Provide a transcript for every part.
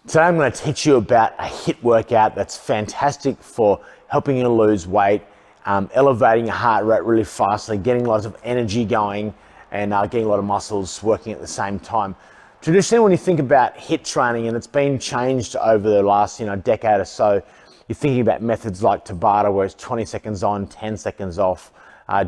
Today I'm going to teach you about a HIIT workout that's fantastic for helping you to lose weight, elevating your heart rate really fastly, getting lots of energy going, and getting a lot of muscles working at the same time. Traditionally, when you think about HIIT training, and it's been changed over the last decade or so, you're thinking about methods like Tabata, where it's 20 seconds on, 10 seconds off,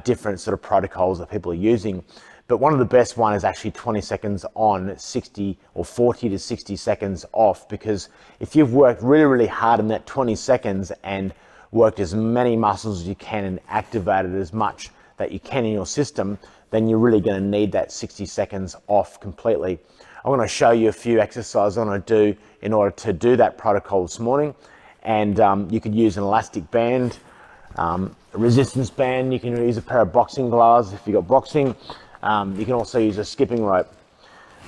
different sort of protocols that people are using. But one of the best one is actually 20 seconds on, 60 or 40 to 60 seconds off, because if you've worked really, really hard in that 20 seconds and worked as many muscles as you can and activated as much that you can in your system, then you're really going to need that 60 seconds off completely. I'm going to show you a few exercises I'm going to do in order to do that protocol this morning. And you could use an elastic band, a resistance band, you can use a pair of boxing gloves if you've got boxing. You can also use a skipping rope.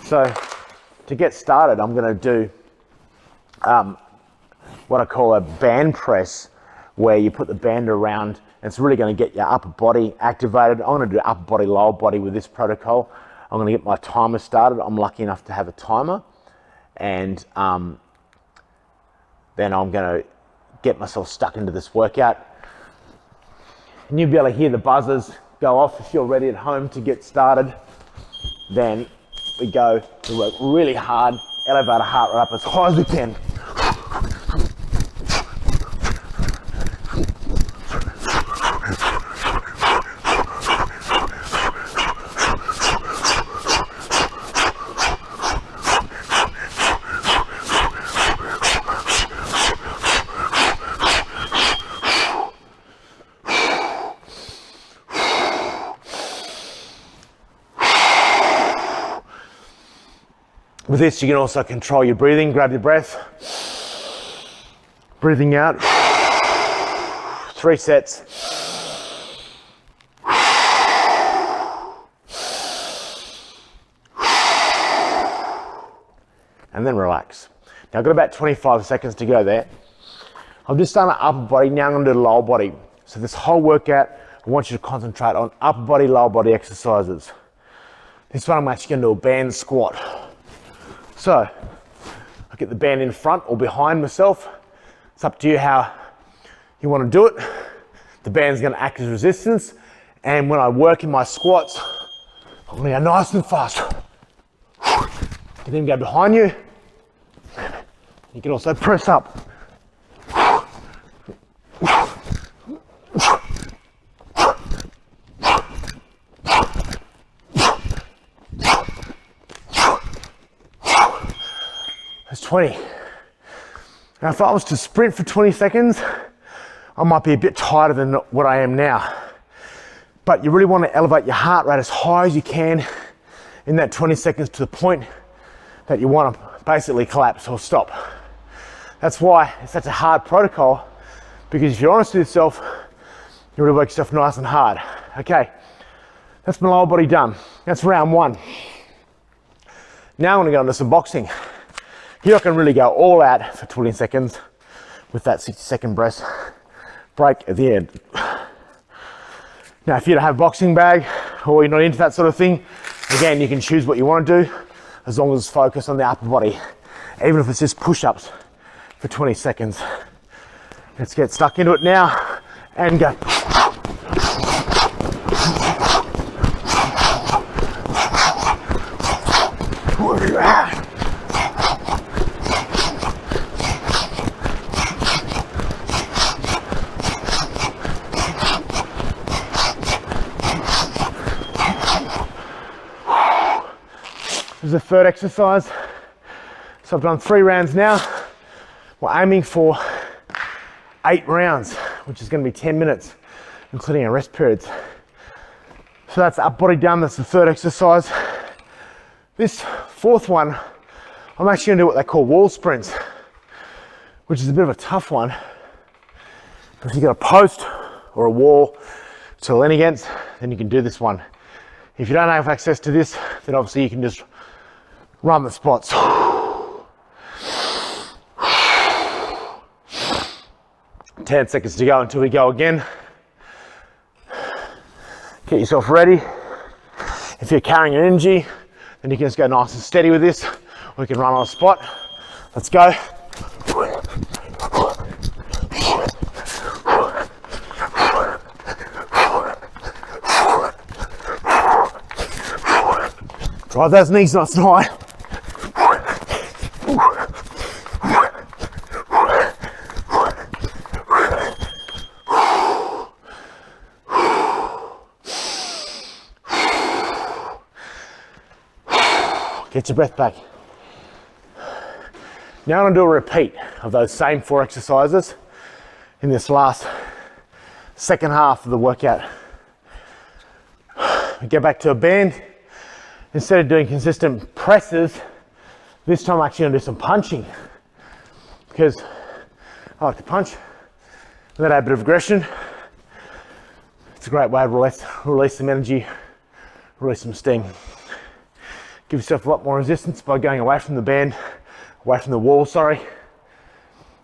So to get started, I'm going to do what I call a band press, where you put the band around, and it's really going to get your upper body activated. I'm going to do upper body, lower body with this protocol. I'm going to get my timer started. I'm lucky enough to have a timer, and then I'm going to get myself stuck into this workout. And you'll be able to hear the buzzers go off if you're ready at home to get started. Then we work really hard, elevate our heart rate up as high as we can. With this, you can also control your breathing. Grab your breath, breathing out, 3 sets. And then relax. Now I've got about 25 seconds to go there. I've just done an upper body, now I'm going to do the lower body. So this whole workout, I want you to concentrate on upper body, lower body exercises. This one I'm actually going to do a band squat. So I get the band in front or behind myself. It's up to you how you want to do it. The band's going to act as resistance, and when I work in my squats, I'm going to go nice and fast. You then go behind you. You can also press up. That's 20. Now if I was to sprint for 20 seconds, I might be a bit tighter than what I am now. But you really want to elevate your heart rate as high as you can in that 20 seconds, to the point that you want to basically collapse or stop. That's why it's such a hard protocol, because if you're honest with yourself, you really work yourself nice and hard. Okay, that's my lower body done. That's round one. Now I'm going to go into some boxing. Here I can really go all out for 20 seconds with that 60-second break at the end. Now, if you don't have a boxing bag or you're not into that sort of thing, again, you can choose what you want to do, as long as it's focused on the upper body, even if it's just push-ups for 20 seconds. Let's get stuck into it now and go. This is the third exercise. So I've done 3 rounds now. We're aiming for 8 rounds, which is going to be 10 minutes, including our rest periods. So that's upper body done. That's the third exercise. This fourth one, I'm actually going to do what they call wall sprints, which is a bit of a tough one. If you've got a post or a wall to lean against, then you can do this one. If you don't have access to this, then obviously you can just run the spots. 10 seconds to go until we go again. Get yourself ready. If you're carrying your energy, then you can just go nice and steady with this, or you can run on a spot. Let's go. Drive those knees nice and high. Get your breath back. Now I'm going to do a repeat of those same 4 exercises in this last second half of the workout. Get back to a band. Instead of doing consistent presses, this time I'm actually going to do some punching, because I like to punch and let out a bit of aggression. It's a great way to release some energy, release some steam. Give yourself a lot more resistance by going away from the band, away from the wall, sorry.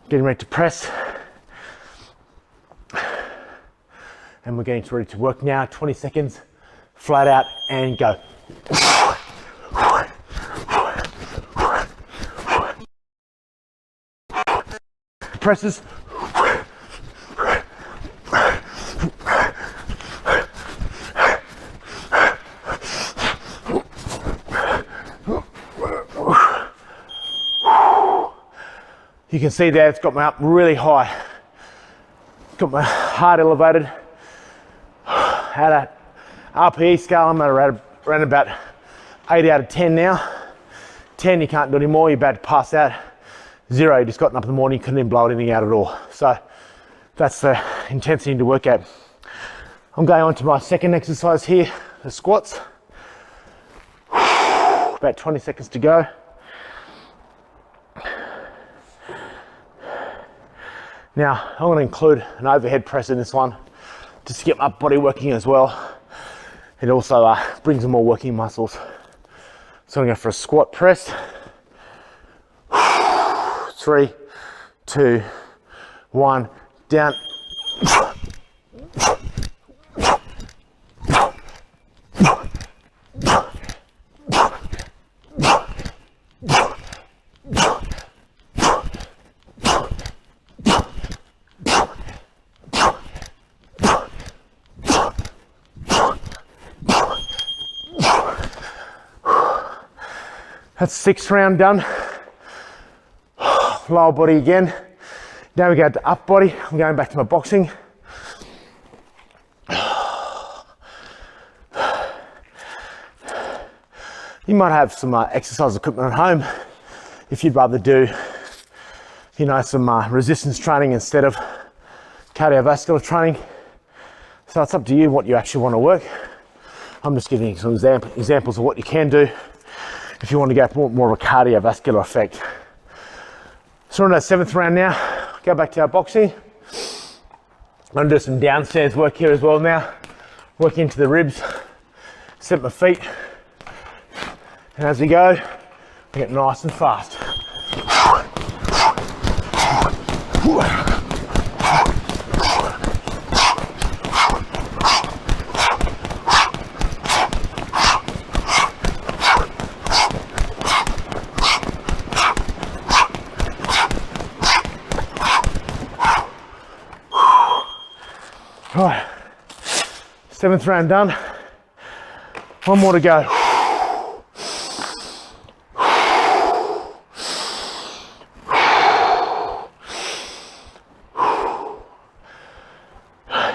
Getting ready to press. And we're getting ready to work now. 20 seconds, flat out, and go. Presses. You can see there it's got me up really high. Got my heart elevated. At a RPE scale, I'm at around about 8 out of 10 now. 10, you can't do any more, you're about to pass out. 0, you just gotten up in the morning, couldn't even blow anything out at all. So that's the intensity to work at. I'm going on to my second exercise here, the squats. About 20 seconds to go. Now, I'm going to include an overhead press in this one, just to get my body working as well. It also brings in more working muscles. So I'm going to go for a squat press. 3, 2, 1, down. That's 6th round done. Lower body again. Now we go to upper body. I'm going back to my boxing. You might have some exercise equipment at home if you'd rather do, some resistance training instead of cardiovascular training. So it's up to you what you actually want to work. I'm just giving you some examples of what you can do if you want to go for more of a cardiovascular effect. So we're on our 7th round now. Go back to our boxing. I'm going to do some downstairs work here as well now. Work into the ribs, set my feet. And as we go, we get nice and fast. Right, 7th round done. 1 more to go.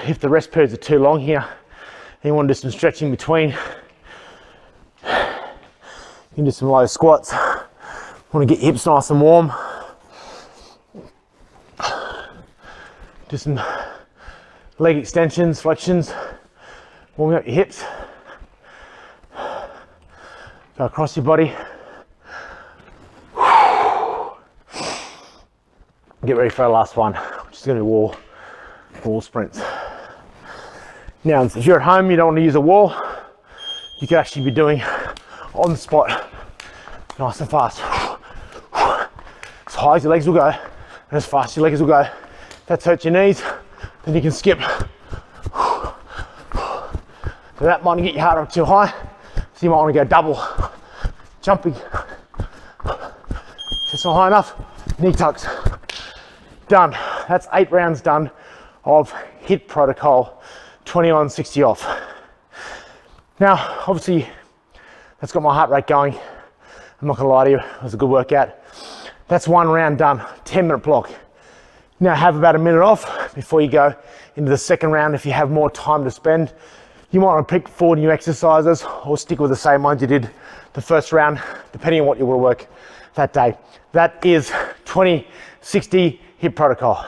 If the rest periods are too long here, you want to do some stretching between. You can do some low squats. Want to get your hips nice and warm. Do some leg extensions, flexions, warming up your hips. Go across your body. Get ready for our last one, which is going to be wall sprints. Now, if you're at home, you don't want to use a wall, you could actually be doing on the spot, nice and fast. As high as your legs will go, and as fast as your legs will go. If that hurts your knees, then you can skip. So that might get your heart up too high, so you might want to go double, jumping. If it's not high enough, knee tucks. Done. That's 8 rounds done of HIIT protocol, 20 on, 60 off. Now, obviously, that's got my heart rate going. I'm not gonna lie to you, it was a good workout. That's 1 round done, 10-minute block. Now have about a minute off before you go into the second round. If you have more time to spend, you might want to pick 4 new exercises or stick with the same ones you did the first round, depending on what you will work that day. That is 20-60 HIIT protocol.